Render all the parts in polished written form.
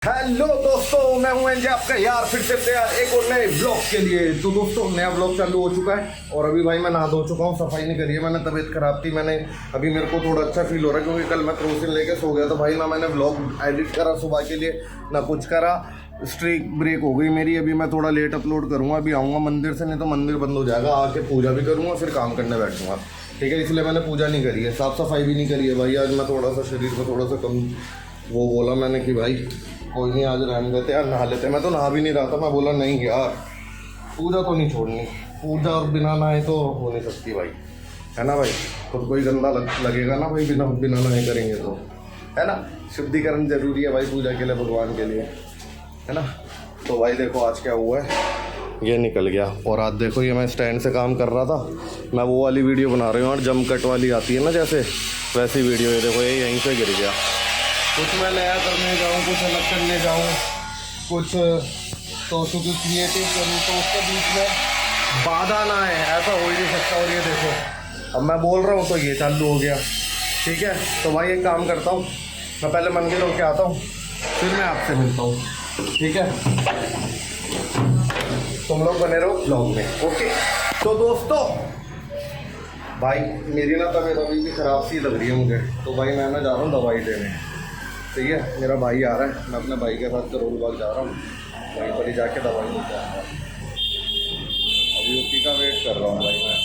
Hello दोस्तों, मैं हूं एनजे आपका यार फिर से तैयार एक और नए ब्लॉग के लिए। तो दोस्तों नया ब्लॉग चालू हो चुका है और अभी भाई मैं नहा धो चुका हूं, सफाई नहीं करी है मैंने, तबीयत खराब थी। मैंने अभी मेरे को थोड़ा अच्छा फील हो रहा है क्योंकि कल मैं क्रोसिन लेके सो गया था भाई। ना मैंने ब्लॉग एडिट करा सुबह के लिए ना कुछ करा, स्ट्रीक ब्रेक हो गई मेरी। अभी मैं थोड़ा लेट अपलोड करूँगा, अभी आऊँगा मंदिर से, नहीं तो मंदिर बंद हो जाएगा। आके पूजा भी करूँगा फिर काम करने बैठूँगा, ठीक है। इसलिए मैंने पूजा नहीं करी है, साफ़ सफाई भी नहीं करी है भाई। आज मैं थोड़ा सा शरीर को थोड़ा सा कम वो बोला मैंने कि भाई कोई नहीं आज रहने देते यार, नहा लेते। मैं तो नहा भी नहीं रहा था, मैं बोला नहीं यार पूजा तो नहीं छोड़नी, पूजा और बिना नहाए तो हो नहीं सकती भाई, है ना भाई। खुद कोई गंदा लगेगा ना भाई, बिना बिना नहाए करेंगे तो, है ना। शुद्धिकरण जरूरी है भाई पूजा के लिए, भगवान के लिए, है ना। तो भाई देखो आज क्या हुआ है, ये निकल गया। और आज देखो ये मैं स्टैंड से काम कर रहा था, मैं वो वाली वीडियो बना रही हूँ और जम कट वाली आती है ना जैसे, वैसी वीडियो। ये देखो ये यहीं से गिर गया। कुछ मैं नया करने जाऊँ, कुछ अलग करने जाऊँ, कुछ तो कुछ क्रिएटिव करूँ तो उसके बीच में बाधा ना है, ऐसा हो ही नहीं सकता। और ये देखो अब मैं बोल रहा हूँ तो ये चालू हो गया, ठीक है। तो भाई एक काम करता हूँ, मैं पहले मंदिर होके आता हूँ फिर मैं आपसे मिलता हूँ, ठीक है। तुम लोग बने रहो ब्लॉग में, ओके। तो दोस्तों भाई मेरी ना तबीयत अभी भी ख़राब सी लग रही है मुझे, तो भाई मैं ना जा रहा हूँ दवाई लेने, ठीक है। मेरा भाई आ रहा है, मैं अपने भाई के साथ करोल बाग जा रहा हूँ, वहीं पर ही जाके दवाई लेके आऊँगा। अभी यूपी का वेट कर रहा हूँ भाई मैं,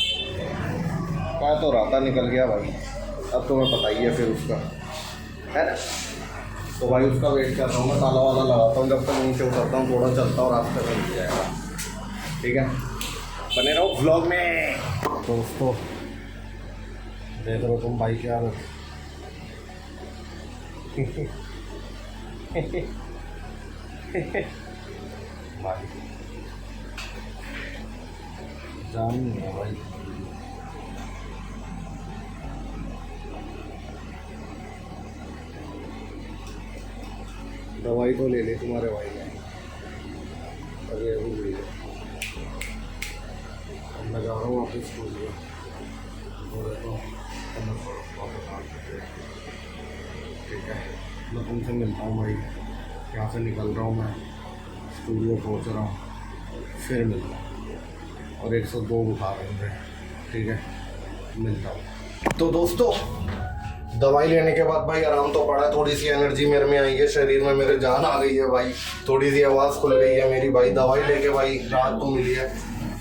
कहा तो राता निकल गया भाई, अब तुम्हें पता ही है फिर उसका, है ना। तो भाई उसका वेट कर रहा हूँ मैं, ताला वाला लगाता हूँ, जब तक नीचे उतरता हूँ थोड़ा चलता हूँ, रास्ते में मिल जाएगा, ठीक है। बने रहो व्लॉग में। दोस्तों देख रहे हो तुम भाई क्या भाई जान नहीं है भाई। दवाई तो ले ली तुम्हारे भाई ने, अरे अभी मैं जा रहा हूँ वापस स्टूडियो, ठीक है। मैं तुमसे मिलता हूँ भाई, यहाँ से निकल रहा हूँ मैं, स्टूडियो पहुँच रहा हूँ, फिर मिलता हूँ। और 102 बुखार है मुझे, ठीक है, मिलता हूँ। तो दोस्तों दवाई लेने के बाद भाई आराम तो पड़ा है, थोड़ी सी एनर्जी मेरे में आई है, शरीर में मेरे जान आ गई है भाई, थोड़ी सी आवाज़ खुल गई है मेरी भाई। दवाई लेके भाई राहत तो मिली है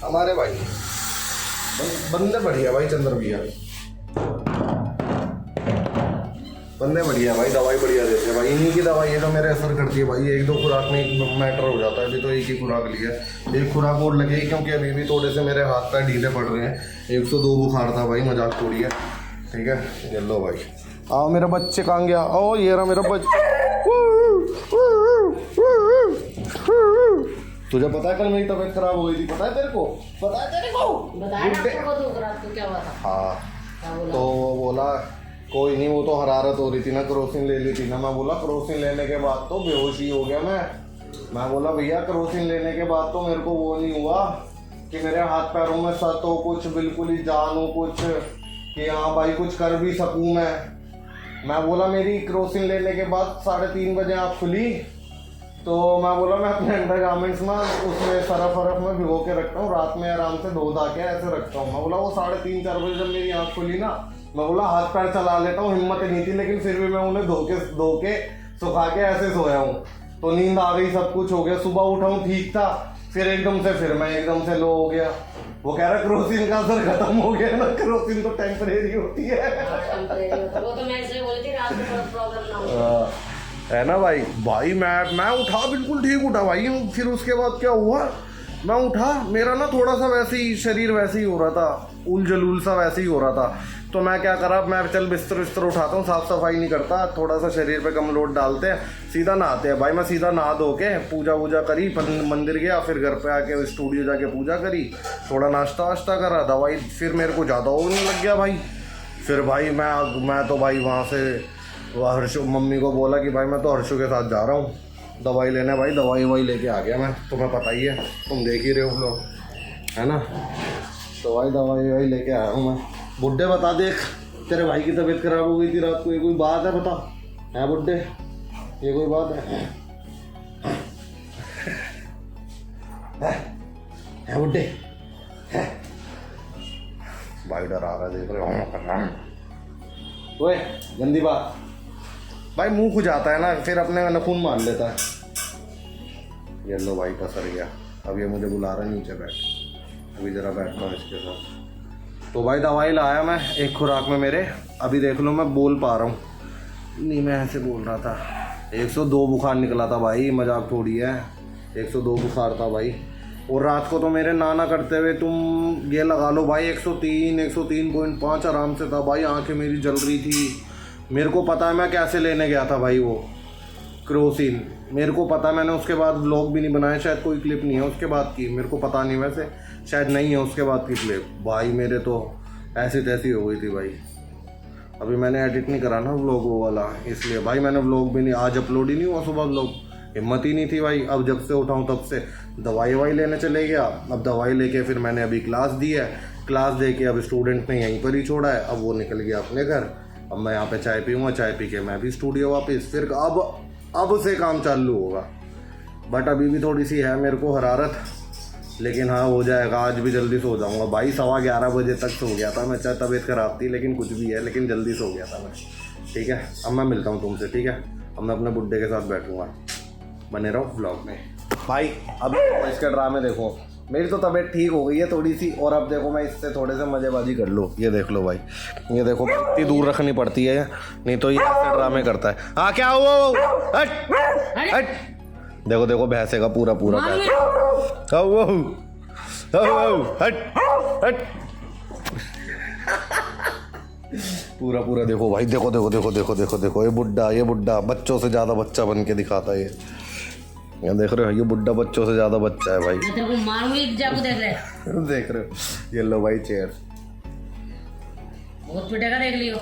हमारे भाई, बंदे बढ़िया भाई, चंद्र भैया बंदे बढ़िया भाई, दवाई बढ़िया देते हैं भाई। इन्हीं की दवाई है जो मेरे असर करती है भाई, एक दो खुराक में मैटर हो जाता है। अभी तो एक ही खुराक लिया है, एक खुराक और लगेगी क्योंकि अभी भी थोड़े से मेरे हाथ पैर ढीले पड़ रहे हैं। 102 बुखार था भाई, मजाक थोड़ी है, ठीक है। ये लो भाई, आओ मेरा बच्चे कहाँ गया, ओ ये रहा मेरा बच्चा। तुझे पता है कल मेरी तबीयत खराब हो गई थी, पता है तेरे को, पता है तेरे को? क्या हुआ था? हाँ तो वो बोला कोई नहीं, वो तो हरारत हो रही थी ना, क्रोसिन ले ली थी ना। मैं बोला क्रोसिन लेने के बाद तो बेहोश ही हो गया मैं बोला भैया क्रोसिन लेने के बाद तो मेरे को वो नहीं हुआ कि मेरे हाथ पैरों में सत हो, कुछ बिल्कुल ही जान हो, कुछ कि हाँ भाई कुछ कर भी सकूँ मैं बोला मेरी क्रोसिन लेने के बाद 3:30 बजे आँख खुली, तो मैं बोला मैं अपने अंडर गारमेंट्स ना उसमें सरफ में भिगो के रखता हूँ, रात में आराम से धो धा के ऐसे रखता हूँ। मैं बोला वो 3:30-4 बजे जब मेरी आँख खुली ना, मैं बोला हाथ पैर चला लेता हूँ, हिम्मत नहीं थी, लेकिन फिर भी मैं उन्हें धो के सुखा के ऐसे सोया हूँ। तो नींद आ गई, सब कुछ हो गया, सुबह उठा हूँ ठीक था, फिर मैं एकदम से लो हो गया। वो कह रहा क्रोसिन का असर खत्म हो गया ना, क्रोसिन तो टेम्परेरी होती है। वो तो मैं इसलिए बोली थी रात में बहुत प्रॉब्लम ना हो, है ना भाई मैं उठा, बिल्कुल ठीक उठा भाई। फिर उसके बाद क्या हुआ, मैं उठा, मेरा ना थोड़ा सा वैसे ही शरीर वैसे ही हो रहा था, उल सा वैसे ही हो रहा था। तो मैं क्या करा, मैं चल बिस्तर उठाता हूँ, साफ़ सफाई नहीं करता, थोड़ा सा शरीर पे कम लोड डालते हैं, सीधा नहाते हैं भाई। मैं सीधा नहा धो के पूजा वूजा करी, मंदिर गया, फिर घर पे आके स्टूडियो जाके पूजा करी, थोड़ा नाश्ता वाश्ता करा, दवाई फिर मेरे को ज़्यादा होने लग गया भाई। फिर भाई मैं तो भाई वहाँ से हर्षु मम्मी को बोला कि भाई मैं तो हर्षु के साथ जा रहा हूँ दवाई लेने भाई। दवाई लेके आ गया मैं, तुम्हें पता ही है, तुम देख ही रहे हो लोग, है ना। तो भाई दवाई लेके आया हूँ मैं। बुड्ढे बता देख, तेरे भाई की तबीयत खराब हो गई थी रात को, ये कोई बात है बता, है बुड्ढे, ये कोई बात है? है बुड्ढे है। भाई डरा रहा है, देख रहे हो। ओए गंदी बात भाई, मुंह खुजाता है ना फिर अपने नखून मान लेता है। ये लो भाई पसर गया। अब ये मुझे बुला रहा है नीचे बैठ, अभी ज़रा बैठता हूँ इसके साथ। तो भाई दवाई लाया मैं एक खुराक में मेरे, अभी देख लो मैं बोल पा रहा हूँ, नहीं मैं ऐसे बोल रहा था। 102 बुखार निकला था भाई, मजाक थोड़ी है। 102 बुखार था भाई। और रात को तो मेरे नाना करते हुए तुम ये लगा लो भाई 103 103.5 आराम से था भाई। आंखें मेरी जल रही थी। मेरे को पता है मैं कैसे लेने गया था भाई वो क्रोसिन, मेरे को पता है। मैंने उसके बाद व्लॉग भी नहीं बनाया, शायद कोई क्लिप नहीं है उसके बाद की, मेरे को पता नहीं, वैसे शायद नहीं है उसके बाद की क्लिप। भाई मेरे तो ऐसी तैसी हो गई थी भाई। अभी मैंने एडिट नहीं करा ना व्लॉग वो वाला, इसलिए भाई मैंने व्लॉग भी नहीं, आज अपलोड ही नहीं हुआ सुबह व्लॉग, हिम्मत ही नहीं थी भाई। अब जब से उठाऊँ तब से दवाई ववाई लेने चले गया। अब दवाई लेके फिर मैंने अभी क्लास दी है, क्लास दे के अब स्टूडेंट ने यहीं पर ही छोड़ा है। अब वो निकल गया अपने घर, अब मैं यहाँ पे चाय पीऊँगा, चाय पी के मैं भी स्टूडियो वापस, फिर अब से काम चालू होगा। बट अभी भी थोड़ी सी है मेरे को हरारत, लेकिन हाँ हो जाएगा। आज भी जल्दी सो जाऊँगा भाई, 11:15 बजे तक सो गया था मैं, चाहे तबीयत खराब थी लेकिन कुछ भी है, लेकिन जल्दी सो गया था मैं। ठीक है, अब मैं मिलता हूँ तुमसे, ठीक है। अब मैं अपने बुड्ढे के साथ बैठूँगा, बने रहो व्लॉग में भाई। अब इसका ड्रामे देखो, मेरी तो तबीयत ठीक हो गई है थोड़ी सी, और अब देखो मैं इससे थोड़े से मज़ेबाजी कर लूँ। ये देख लो भाई, ये देखो इतनी दूर रखनी पड़ती है, नहीं तो ये ऐसे ड्रामे करता है। हाँ क्या हुआ, हट हट, देखो देखो भैंसे का पूरा पूरा हट हट पूरा पूरा देखो भाई, देखो देखो देखो देखो देखो देखो, ये बुड्ढा बच्चों से ज़्यादा बच्चा बन के दिखाता है ये देख रहे हो, ये बुड्ढा बच्चों से ज़्यादा बच्चा है भाई। देख रहे हो, ये लो भाई चेयर, बहुत पिटेगा देख लियो।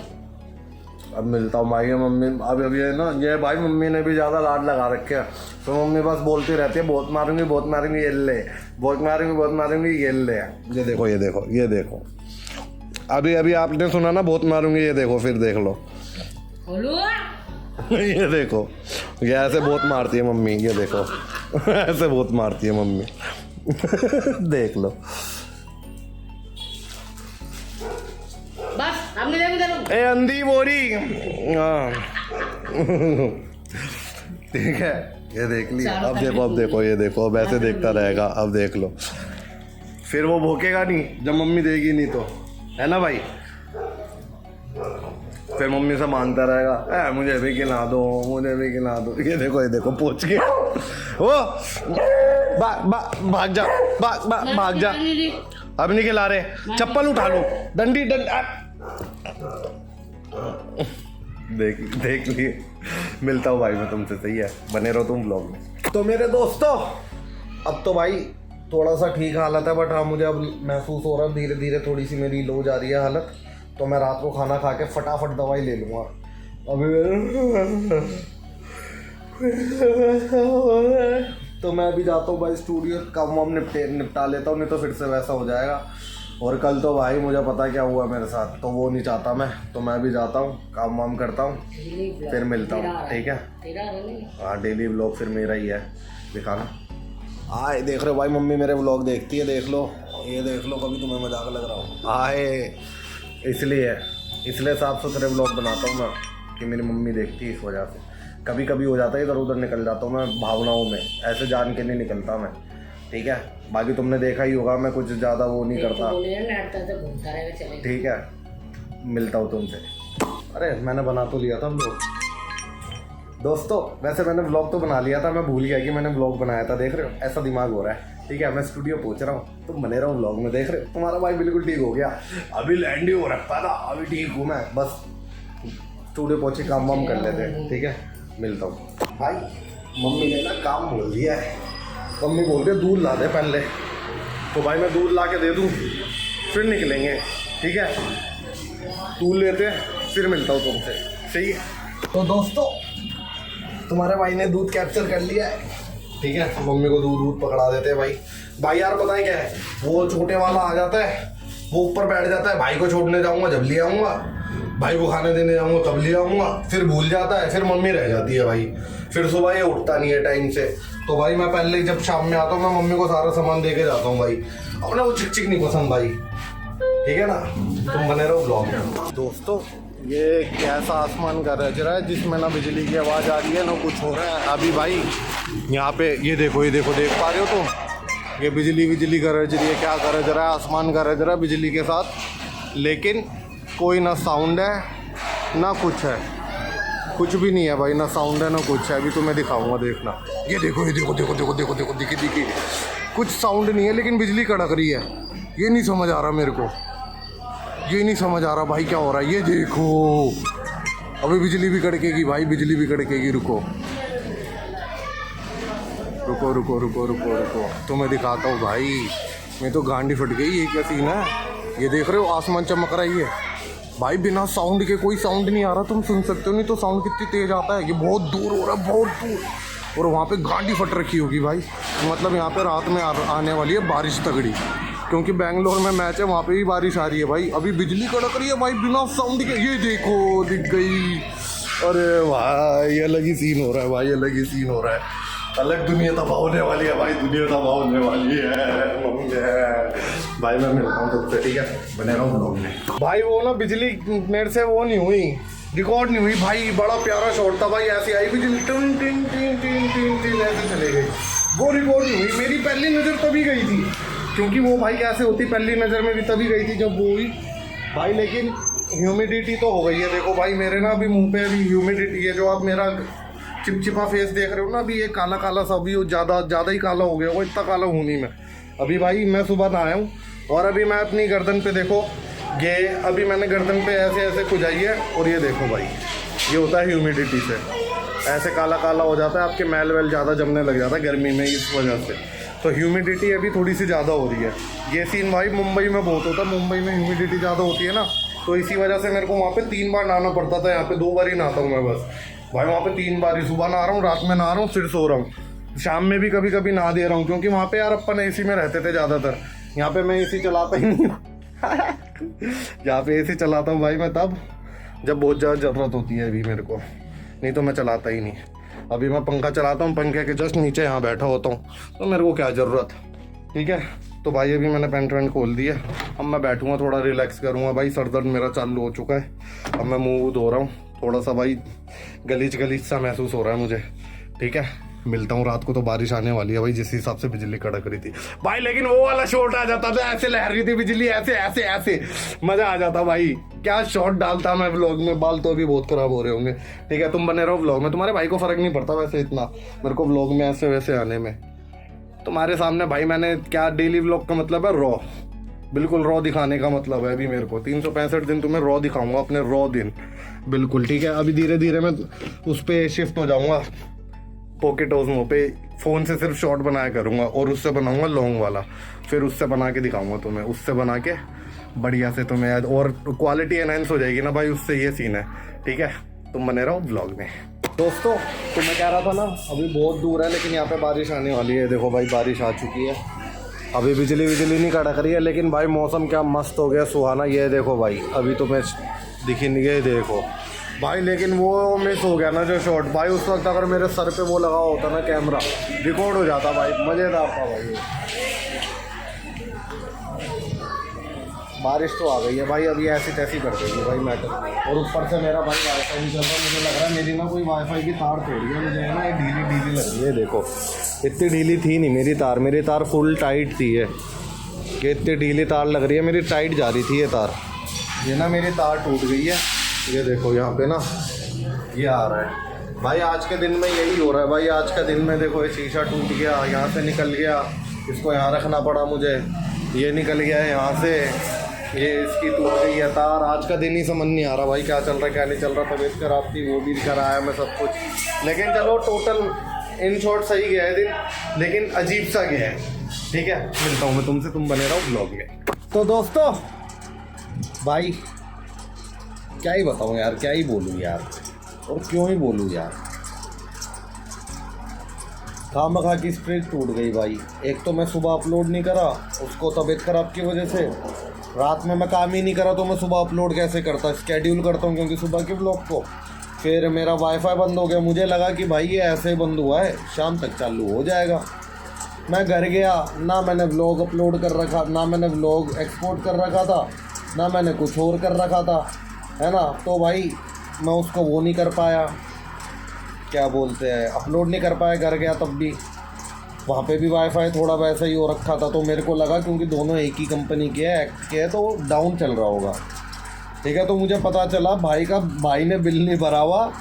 अब मिलता हूँ भाई मम्मी। अब ये ना, ये भाई मम्मी ने भी ज़्यादा लाड लगा रखे हैं, तो मम्मी बस बोलती रहती है बहुत मारूंगी बहुत मारूंगी, ये ले, बहुत मारूंगी बहुत मारूंगी, ये ले। ये देखो ये देखो ये देखो, अभी अभी आपने सुना ना बहुत मारूंगी, ये देखो फिर देख लो। ये देखो, ये ऐसे बहुत मारती है मम्मी, ये देखो ऐसे बहुत मारती है मम्मी देख लो। बस हमने देखो ए अंधी बोरी, हाँ ठीक है, ये देख लिया। अब देखो ये देखो, अब ऐसे देखता रहेगा। अब देख लो, फिर वो भोकेगा नहीं जब मम्मी देगी नहीं तो, है ना भाई। फिर मम्मी से मांगता रहेगा, मुझे भी खिला दो, मुझे भी खिला दो। ये देखो पहुंच गया वो, भाग जा, भाग जा। अब नहीं खिला रहे, चप्पल उठा लो, डंडी देख लिए। मिलता हूँ भाई मैं तुमसे, सही है, बने रहो तुम व्लॉग में। तो मेरे दोस्तों, अब तो भाई थोड़ा सा ठीक हालत है, बट हाँ मुझे अब महसूस हो रहा है धीरे धीरे थोड़ी सी मेरी लो जा रही है हालत। तो मैं रात को खाना खा के फटाफट दवाई ले लूँगा अभी। तो मैं अभी जाता हूँ भाई स्टूडियो, काम वाम निपटा लेता हूँ, नहीं तो फिर से वैसा हो जाएगा। और कल तो भाई मुझे पता क्या हुआ मेरे साथ, तो वो नहीं चाहता मैं, तो मैं भी जाता हूँ, काम वाम करता हूँ, फिर मिलता हूँ, ठीक है। हाँ डेली व्लॉग फिर मेरा ही है दिखाना। आए देख रहे हो भाई, मम्मी मेरे व्लॉग देखती है, देख लो, ये देख लो, कभी तुम्हें मजाक लग रहा हो। आए इसलिए साफ सुथरे व्लॉग बनाता हूँ मैं, कि मेरी मम्मी देखती है, इस वजह से। कभी कभी हो जाता है इधर उधर निकल जाता हूँ मैं भावनाओं में, ऐसे जान के नहीं निकलता मैं, ठीक है। बाकी तुमने देखा ही होगा मैं कुछ ज़्यादा वो नहीं करता, ठीक है। मिलता हूँ तुमसे। अरे मैंने बना तो लिया था व्लॉग दोस्तों, वैसे मैंने व्लॉग तो बना लिया था, मैं भूल गया कि मैंने व्लॉग बनाया था। देख रहे हो ऐसा दिमाग हो रहा है, ठीक है। मैं स्टूडियो पहुंच रहा हूँ, तुम बने रहो व्लॉग में। देख रहे हो तुम्हारा भाई बिल्कुल ठीक हो गया, अभी लैंड ही हो रखा था, अभी ठीक हूँ मैं। बस स्टूडियो पहुँचे काम वाम कर लेते हैं, ठीक है। मिलता हूँ भाई। मम्मी ने ना काम बोल दिया है, मम्मी बोल रही है दूध ला दे पहले, तो भाई मैं दूध ला के दे दूँ, फिर निकलेंगे, ठीक है। दूध लेते फिर मिलता हूँ तुमसे, सही है। तो दोस्तों तुम्हारे भाई ने दूध कैप्चर कर लिया है, ठीक है। मम्मी को दूध पकड़ा देते हैं भाई यार बताएं क्या है, वो छोटे वाला आ जाता है, वो ऊपर बैठ जाता है, भाई को छोड़ने जाऊंगा जब ले आऊंगा, भाई को खाने देने जाऊंगा तब ले आऊंगा, फिर भूल जाता है, फिर मम्मी रह जाती है भाई, फिर सुबह ये उठता नहीं है टाइम से। तो भाई मैं पहले ही जब शाम में आता हूँ मैं मम्मी को सारा सामान दे के जाता हूँ भाई। अपने वो चिक चिक नहीं पसंद भाई, ठीक है ना। तुम बने रहो ब्लॉग में। दोस्तों ये कैसा आसमान गरज रहा है जिसमें ना बिजली की आवाज़ आ रही है ना कुछ हो रहा है अभी भाई। यहाँ पे ये देखो देख पा रहे हो तुम, ये बिजली गरज रही है, क्या गरज रहा है, आसमान गरज रहा है बिजली के साथ, लेकिन कोई ना साउंड है ना कुछ है, कुछ भी नहीं है भाई, ना साउंड है ना कुछ है। अभी तुम्हें दिखाऊंगा, देखना। ये देखो दिखी कुछ साउंड नहीं है लेकिन बिजली कड़क रही है। ये नहीं समझ आ रहा मेरे को, ये नहीं समझ आ रहा भाई क्या हो रहा है। ये देखो अभी बिजली भी कड़केगी भाई, बिजली भी कड़केगी। रुको रुको रुको रुको रुको रुको तुम्हें दिखाता हूँ भाई। मैं तो गांडी फट गई, ये क्या सीन है। ये देख रहे हो आसमान चमक रहा है भाई, बिना साउंड के कोई साउंड नहीं आ रहा, तुम सुन सकते हो। नहीं तो साउंड कितनी तेज आता है, ये बहुत दूर हो रहा है, बहुत दूर। और वहाँ पे गांडी फट रखी होगी भाई, मतलब यहाँ पे रात में आने वाली है बारिश तगड़ी, क्योंकि बेंगलोर में मैच है, वहाँ पे भी बारिश आ रही है भाई। अभी बिजली कड़क रही है भाई बिना साउंड के। ये देखो दिख गई, अरे भाई अलग ही सीन हो रहा है भाई, अलग ही सीन हो रहा है। अलग दुनिया तबाह होने वाली है भाई, दुनिया तबाह होने वाली है भाई। मैं मिलता हूँ तुमसे, ठीक है, बने रहो ब्लॉग में। भाई वो ना बिजली मेरे से वो नहीं हुई, रिकॉर्ड नहीं हुई भाई। बड़ा प्यारा शॉट था भाई, ऐसी आई बिजली tin tin tin tin tin tin ऐसे चले गई, वो रिकॉर्ड नहीं हुई। मेरी पहली नज़र तभी गई थी, क्योंकि वो भाई कैसे होती पहली नज़र में भी तभी गई थी जब वो हुई भाई। लेकिन ह्यूमिडिटी तो हो गई है, देखो भाई मेरे ना अभी मुंह पे अभी ह्यूमिडिटी है। जो आप मेरा चिपचिपा फेस देख रहे हो ना, अभी ये काला काला सा अभी ज़्यादा ही काला हो गया, वो इतना काला हूँ नहीं मैं अभी भाई। मैं सुबह नहाया हूँ और अभी मैं अपनी गर्दन पे देखो, ये अभी मैंने गर्दन पे ऐसे ऐसे खुजाई है, और ये देखो भाई ये होता है ह्यूमिडिटी से, ऐसे काला काला हो जाता है, आपके मैल वैल ज़्यादा जमने लग जाता है गर्मी में इस वजह से। तो ह्यूमिडिटी अभी थोड़ी सी ज़्यादा हो रही है। ये सीन भाई मुंबई में बहुत होता है, मुंबई में ह्यूमिडिटी ज़्यादा होती है ना, तो इसी वजह से मेरे को वहाँ पे 3 बार नहाना पड़ता था। यहाँ पे 2 बार ही नहाता हूँ मैं बस भाई, वहाँ पे 3 बार ही, सुबह नहा रहा हूँ, रात में नहा रहा हूँ, फिर सो रहा हूँ, शाम में भी कभी कभी नहा दे रहा हूँ, क्योंकि वहाँ पे यार अपन एसी में रहते थे ज़्यादातर। यहाँ पे मैं एसी चलाता ही नहीं यहाँ पे एसी चलाता हूँ भाई मैं तब जब बहुत ज़्यादा ज़रूरत होती है अभी मेरे को, नहीं तो मैं चलाता ही नहीं। अभी मैं पंखा चलाता हूँ, पंखे के जस्ट नीचे यहाँ बैठा होता हूँ, तो मेरे को क्या ज़रूरत, ठीक है। तो भाई अभी मैंने पेंट वेंट खोल दिया, अब मैं बैठूँगा थोड़ा रिलैक्स करूँगा भाई। सर दर्द मेरा चालू हो चुका है, अब मैं मुँह धो रहा हूँ, थोड़ा सा भाई गलीच सा महसूस हो रहा है मुझे, ठीक है। मिलता हूँ रात को, तो बारिश आने वाली है भाई जिस हिसाब से बिजली कड़क रही थी भाई। लेकिन वो वाला शॉट आ जाता था, ऐसे लहर रही थी बिजली, ऐसे ऐसे ऐसे मज़ा आ जाता भाई। क्या शॉट डालता मैं व्लॉग में, बाल तो अभी बहुत ख़राब हो रहे होंगे, ठीक है। तुम बने रहो व्लॉग में, तुम्हारे भाई को फ़र्क नहीं पड़ता वैसे इतना मेरे को व्लॉग में ऐसे वैसे आने में। तुम्हारे सामने भाई मैंने क्या, डेली व्लॉग का मतलब है रॉ, बिल्कुल रॉ दिखाने का मतलब है अभी मेरे को। 365 दिन तुम्हें रॉ दिखाऊंगा, अपने रॉ दिन, बिल्कुल, ठीक है। अभी धीरे धीरे मैं उस पर शिफ्ट हो जाऊंगा, पॉकेट ओज़मो पे फ़ोन से सिर्फ शॉर्ट बनाया करूंगा, और उससे बनाऊंगा लॉन्ग वाला, फिर उससे बना के दिखाऊंगा तुम्हें, उससे बना के बढ़िया से तुम्हें, और क्वालिटी एनहांस हो जाएगी ना भाई उससे। ये सीन है, ठीक है। तुम बने रहो व्लॉग में। दोस्तों तो मैं कह रहा था ना, अभी बहुत दूर है लेकिन यहाँ पे बारिश आने वाली है। देखो भाई बारिश आ चुकी है, अभी बिजली नहीं कड़क रही है, लेकिन भाई मौसम क्या मस्त हो गया, सुहाना। ये देखो भाई अभी तुम्हें दिखी नहीं, ये देखो भाई। लेकिन वो मिस हो गया ना जो शॉट भाई, उस वक्त अगर मेरे सर पे वो लगा होता ना कैमरा, रिकॉर्ड हो जाता भाई, मज़ेदार था भाई। बारिश तो आ गई है भाई, अभी ऐसी तैसी कर देगी भाई मैटर। और ऊपर से मेरा भाई वाईफाई नहीं चल रहा, मुझे लग रहा है मेरी ना कोई वाईफाई की तार तोड़ी है, मुझे है ना ये ढीली लग रही है। देखो इतनी ढीली थी नहीं मेरी तार फुल टाइट थी। ये इतनी ढीली तार लग रही है, मेरी टाइट जा रही थी ये तार, ये ना मेरी तार टूट गई है। ये देखो यहाँ पे ना ये आ रहा है भाई, आज के दिन में यही हो रहा है भाई। आज का दिन में देखो ये शीशा टूट गया, यहाँ से निकल गया, इसको यहाँ रखना पड़ा मुझे, ये निकल गया है यहाँ से, ये इसकी टूट गई है तार। आज का दिन ही समझ नहीं आ रहा भाई क्या चल रहा है क्या नहीं चल रहा। तबीयत खराब थी, वो भी कराया मैं सब कुछ, लेकिन चलो टोटल इन शॉर्ट सही गया है दिन, लेकिन अजीब सा गया है, ठीक है। मिलता हूँ मैं तुमसे, तुम बने रहो ब्लॉग में। तो दोस्तों भाई क्या ही बताऊँ यार, क्या ही बोलूँ यार, और क्यों ही बोलूँ यार। खामखा की स्ट्रीक टूट गई भाई। एक तो मैं सुबह अपलोड नहीं करा, उसको तबीयत खराब की वजह से, रात में मैं काम ही नहीं करा, तो मैं सुबह अपलोड कैसे करता, स्केड्यूल करता हूँ क्योंकि सुबह के ब्लॉग को, फिर मेरा वाईफाई बंद हो गया। मुझे लगा कि भाई ये ऐसे बंद हुआ है, शाम तक चालू हो जाएगा। मैं घर गया, ना मैंने व्लॉग अपलोड कर रखा, ना मैंने व्लॉग एक्सपोर्ट कर रखा था, ना मैंने कुछ और कर रखा था, है ना। तो भाई मैं उसको वो नहीं कर पाया, क्या बोलते हैं, अपलोड नहीं कर पाया। घर गया तब भी वहाँ पे भी वाईफाई थोड़ा वैसा ही हो रखा था। तो मेरे को लगा क्योंकि दोनों एक ही कंपनी के है, एक्ट के है, तो डाउन चल रहा होगा। ठीक है, तो मुझे पता चला भाई ने बिल नहीं भरा हुआ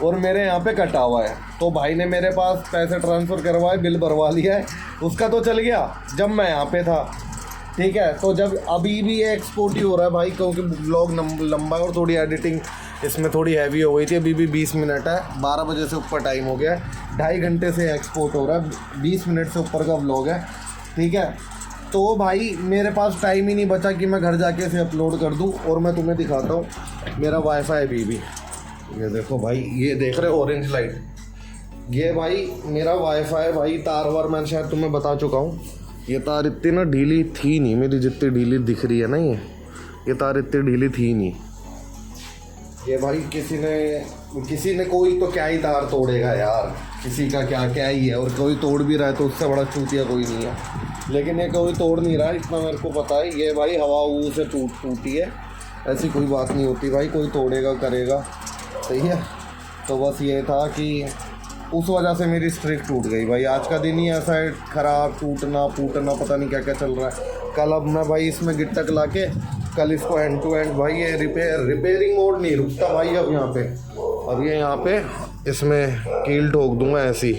और मेरे यहाँ पे कटा हुआ है। तो भाई ने मेरे पास पैसे ट्रांसफ़र करवाए, बिल भरवा लिया है, उसका तो चल गया जब मैं यहाँ पे था। ठीक है, तो जब अभी भी ये एक्सपोर्ट ही हो रहा है भाई, क्योंकि ब्लॉग लंबा है और थोड़ी एडिटिंग इसमें थोड़ी हैवी हो गई थी। अभी भी 20 मिनट है, 12 बजे से ऊपर टाइम हो गया है, 2.5 घंटे से एक्सपोर्ट हो रहा है, 20 मिनट से ऊपर का व्लॉग है। ठीक है, तो भाई मेरे पास टाइम ही नहीं बचा कि मैं घर जाके इसे अपलोड कर दूं। और मैं तुम्हें दिखाता हूँ मेरा वाईफाई अभी भी, ये देखो भाई, ये देख रहे हो ऑरेंज लाइट, ये भाई मेरा वाईफाई। भाई तार वार मैं शायद तुम्हें बता चुका हूँ, ये तार इतनी ना ढीली थी नहीं, मेरी जितनी ढीली दिख रही है ना ये तार इतनी ढीली थी नहीं। ये भाई किसी ने कोई तो क्या ही तार तोड़ेगा यार, किसी का क्या ही है, और कोई तोड़ भी रहा है तो उससे बड़ा चूतिया कोई नहीं है। लेकिन ये कोई तोड़ नहीं रहा है, इतना मेरे को पता है। ये भाई हवा से टूटी है, ऐसी कोई बात नहीं होती भाई, कोई तोड़ेगा करेगा, सही है। तो बस ये था कि उस वजह से मेरी स्ट्रिक टूट गई भाई। आज का दिन ही ऐसा है, ख़राब, टूटना फूटना, पता नहीं क्या क्या चल रहा है। कल अब मैं भाई इसमें गिट्टक ला के कल इसको एंड टू एंड भाई, ये रिपेयरिंग मोड नहीं रुकता भाई अब यहाँ पे। अब ये यहाँ पे इसमें कील ठोक दूंगा ऐसी,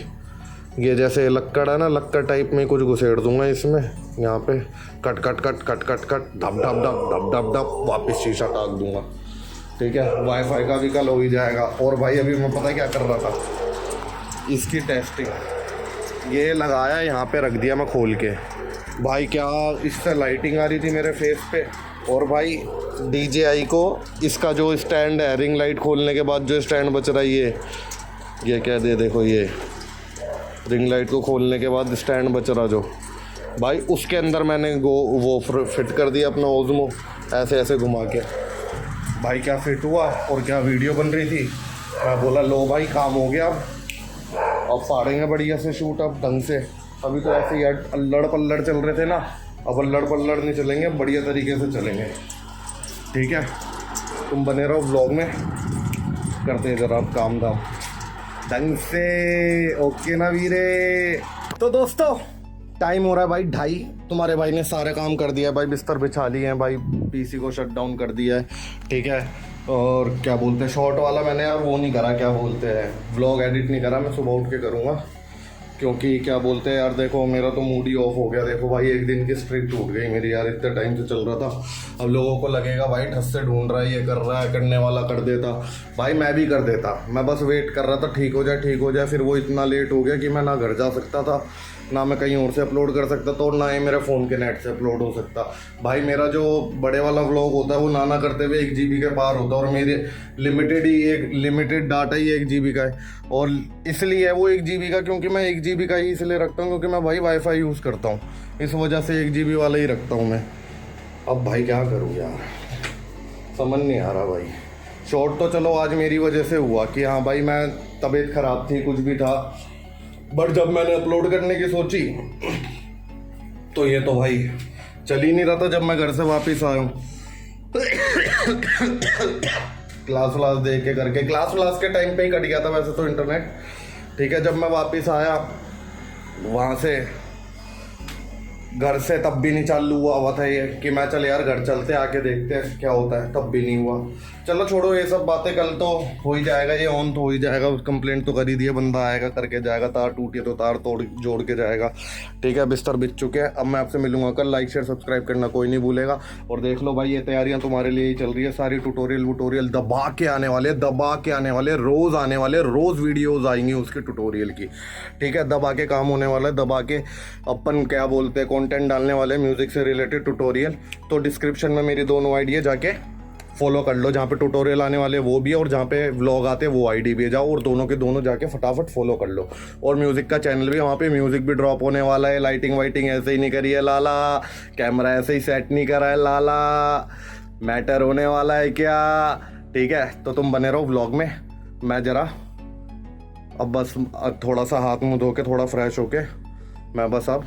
ये जैसे लक्कड़ है ना, लक्कड़ टाइप में कुछ घुसेड़ दूंगा इसमें, यहाँ पे cut cut cut cut cut cut धप धप धप धप धप धप वापस शीशा टाक दूंगा। ठीक है, वाईफाई का भी कल हो ही जाएगा। और भाई अभी मैं पता क्या कर रहा था, इसकी टेस्टिंग, ये लगाया यहाँ पे रख दिया मैं खोल के। भाई क्या इससे लाइटिंग आ रही थी मेरे फेस पे। और भाई DJI को इसका जो स्टैंड है, रिंग लाइट खोलने के बाद जो स्टैंड बच रहा है, ये क्या दे, देखो ये रिंग लाइट को खोलने के बाद स्टैंड बच रहा जो, भाई उसके अंदर मैंने वो फिट कर दिया अपना ओज़मो, ऐसे ऐसे घुमा के। भाई क्या फिट हुआ और क्या वीडियो बन रही थी। मैं बोला लो भाई काम हो गया, अब फाड़ेंगे बढ़िया से शूट अब ढंग से। अभी तो ऐसे ही अल्लड़ पल्लड़ चल रहे थे ना, अब अल्लड़ पल्लड़ नहीं चलेंगे, बढ़िया तरीके से चलेंगे। ठीक है, तुम बने रहो व्लॉग में, करते हैं जरा अब काम धाम ढंग से। ओके ना वीरे। तो दोस्तों टाइम हो रहा है भाई 2:30। तुम्हारे भाई ने सारे काम कर दिया है भाई, बिस्तर बिछा लिए हैं भाई, PC को शट डाउन कर दिया है। ठीक है, और क्या बोलते हैं, शॉर्ट वाला मैंने यार वो नहीं करा, क्या बोलते हैं, व्लॉग एडिट नहीं करा, मैं सुबह उठ के करूँगा। क्योंकि क्या बोलते हैं यार, देखो मेरा तो मूड ही ऑफ हो गया। देखो भाई एक दिन की स्ट्रिक टूट गई मेरी यार, इतने टाइम से चल रहा था। अब लोगों को लगेगा भाई ठस से ढूंढ रहा है, ये कर रहा है, करने वाला कर देता। भाई मैं भी कर देता, मैं बस वेट कर रहा था ठीक हो जाए। फिर वो इतना लेट हो गया कि मैं ना घर जा सकता था, ना मैं कहीं और से अपलोड कर सकता था, और ना ही मेरे फ़ोन के नेट से अपलोड हो सकता। भाई मेरा जो बड़े वाला व्लॉग होता है वो ना करते हुए 1 GB के पार होता है, और मेरे लिमिटेड डाटा ही 1 GB का है। और इसलिए वो 1 GB का, क्योंकि मैं 1 GB का ही इसलिए रखता हूँ क्योंकि मैं भाई वाईफाई यूज़ करता हूँ, इस वजह से 1 GB वाला ही रखता हूँ मैं। अब भाई क्या करूँ यार, समझ नहीं आ रहा भाई। शॉर्ट तो चलो आज मेरी वजह से हुआ कि हाँ भाई मैं तबीयत ख़राब थी, कुछ भी था, बट जब मैंने अपलोड करने की सोची तो ये तो भाई चल ही नहीं रहा था। जब मैं घर से वापस आया हूँ क्लास दे के करके, क्लास के टाइम पे ही कट गया था वैसे तो इंटरनेट। ठीक है, जब मैं वापस आया वहाँ से घर से, तब भी नहीं चालू हुआ था ये कि मैं चल यार घर चलते आके देखते हैं क्या होता है, तब भी नहीं हुआ। चलो छोड़ो ये सब बातें, कल तो हो ही जाएगा, ये ऑन तो हो ही जाएगा। कंप्लेंट तो कर ही दी है, बंदा आएगा करके जाएगा, तार टूटी है तो तार जोड़ के जाएगा। ठीक है, बिस्तर बिछ चुके हैं। अब मैं आपसे मिलूंगा कल। लाइक शेयर सब्सक्राइब करना कोई नहीं भूलेगा। और देख लो भाई ये तैयारियां तुम्हारे लिए ही चल रही है सारी, ट्यूटोरियल दबा के आने वाले, रोज़ आने वाले, रोज़ वीडियोज़ आएंगी उसके ट्यूटोरियल की। ठीक है, दबा के काम होने वाला है, दबा के अपन क्या बोलते हैं कंटेंट डालने वाले म्यूज़िक से रिलेटेड ट्यूटोरियल। तो डिस्क्रिप्शन में मेरी दोनों आईडी है, जाके फॉलो कर लो। जहाँ पे ट्यूटोरियल आने वाले वो भी है, और जहाँ पे व्लॉग आते हैं वो आईडी भी है, जाओ और दोनों के दोनों जाके फटाफट फॉलो कर लो। और म्यूज़िक का चैनल भी, वहाँ पे म्यूज़िक भी ड्रॉप होने वाला है। लाइटिंग वाइटिंग ऐसे ही नहीं करी है लाला, कैमरा ऐसे ही सेट नहीं करा है लाला, मैटर होने वाला है क्या। ठीक है, तो तुम बने रहो व्लॉग में, मैं जरा अब बस थोड़ा सा हाथ मुंह धो के थोड़ा फ्रेश होके मैं बस अब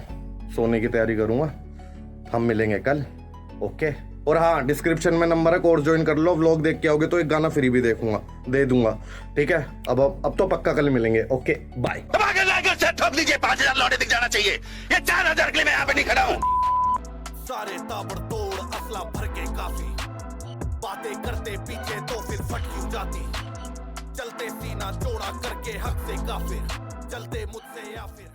सोने की तैयारी करूँगा। हम मिलेंगे कल, ओके। और हाँ, डिस्क्रिप्शन में नंबर है, कोर्स ज्वाइन कर लो। व्लॉग देख के आओगे तो एक गाना फ्री भी दे दूंगा, ठीक है। अब तो पक्का कल मिलेंगे, ओके बाय। ठोक लीजिए, 5,000 लौटे दिख जाना चाहिए। ये 4,000 के लिए मैं यहाँ पे नहीं खड़ा हूँ। सारे ताबड़तोड़ असला भर के काफी, बातें करते पीछे तो फिर फट क्यों जाती, चलते सीना चौड़ा करके हक से काफिर, चलते मुझसे या फिर